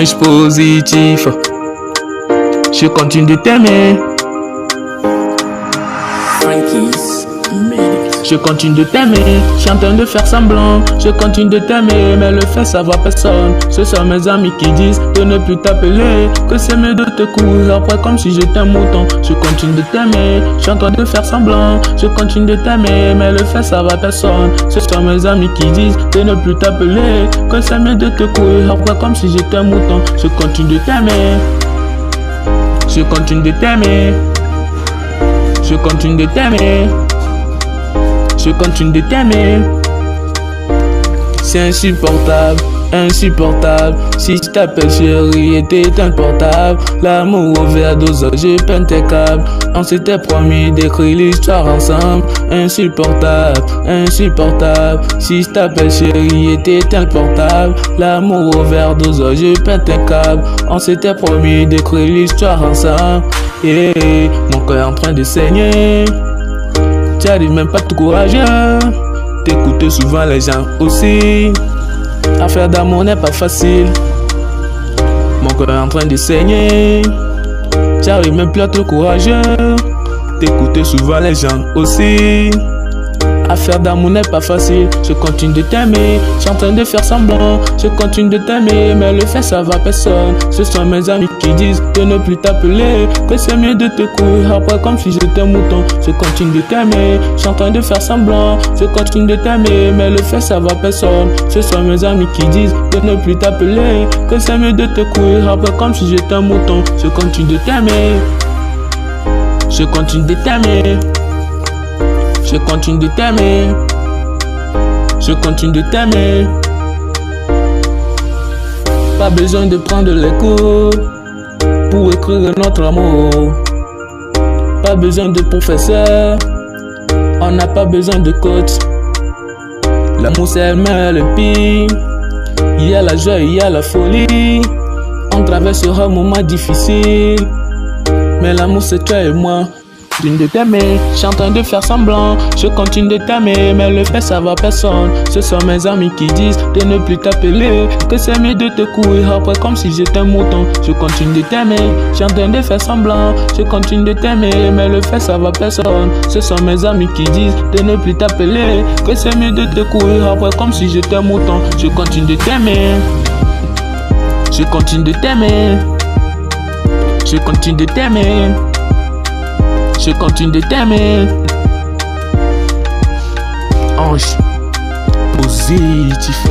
Ange positif, je continue de t'aimer. Je continue de t'aimer, je suis en train de faire semblant. Je continue de t'aimer, mais le fait ça va personne. Ce sont mes amis qui disent de ne plus t'appeler, que c'est mieux de te courir après comme si j'étais un mouton. Je continue de t'aimer, je suis en train de faire semblant. Je continue de t'aimer, mais le fait ça va personne. Ce sont mes amis qui disent de ne plus t'appeler, que c'est mieux de te courir après comme si j'étais un mouton. Je continue de t'aimer, je continue de t'aimer, je continue de t'aimer. Je continue de t'aimer. C'est insupportable, insupportable. Si je t'appelle chérie et t'éteins le portable, l'amour overdose, je peine tes câbles. On s'était promis d'écrire l'histoire ensemble. Insupportable, insupportable. Si je t'appelle chérie et t'éteins le portable, l'amour overdose, je peine tes câbles. On s'était promis d'écrire l'histoire ensemble. Yeah, mon cœur est en train de saigner. Tu arrives même pas à te courager. T'écoutes souvent les gens aussi. Affaire d'amour n'est pas facile. Mon cœur est en train de saigner. Tu arrives même plus à te courager. T'écoutes souvent les gens aussi. Affaire d'amour n'est pas facile. Je continue de t'aimer, je suis en train de faire semblant. Je continue de t'aimer, mais le fait ça va personne. Ce sont mes amis qui disent de ne plus t'appeler, que c'est mieux de te courir après comme si j'étais un mouton. Je continue de t'aimer, je suis en train de faire semblant. Je continue de t'aimer, mais le fait ça va personne. Ce sont mes amis qui disent de ne plus t'appeler, que c'est mieux de te courir après comme si j'étais un mouton. Je continue de t'aimer, je continue de t'aimer. Je continue de t'aimer, je continue de t'aimer. Pas besoin de prendre les cours pour écrire notre amour. Pas besoin de professeur, on n'a pas besoin de coach. L'amour c'est le pire. Il y a la joie, il y a la folie. On traversera un moment difficile, mais l'amour c'est toi et moi. Je continue de t'aimer, je suis en train de faire semblant. Je continue de t'aimer, mais le fait ça va personne. Ce sont mes amis qui disent de ne plus t'appeler, que c'est mieux de te courir après comme si j'étais un mouton. Je continue de t'aimer, je suis en train de faire semblant. Je continue de t'aimer, mais le fait ça va personne. Ce sont mes amis qui disent de ne plus t'appeler, que c'est mieux de te courir après comme si j'étais un mouton. Je continue de t'aimer, je continue de t'aimer, je continue de t'aimer. Je continue de t'aimer. Ange positif.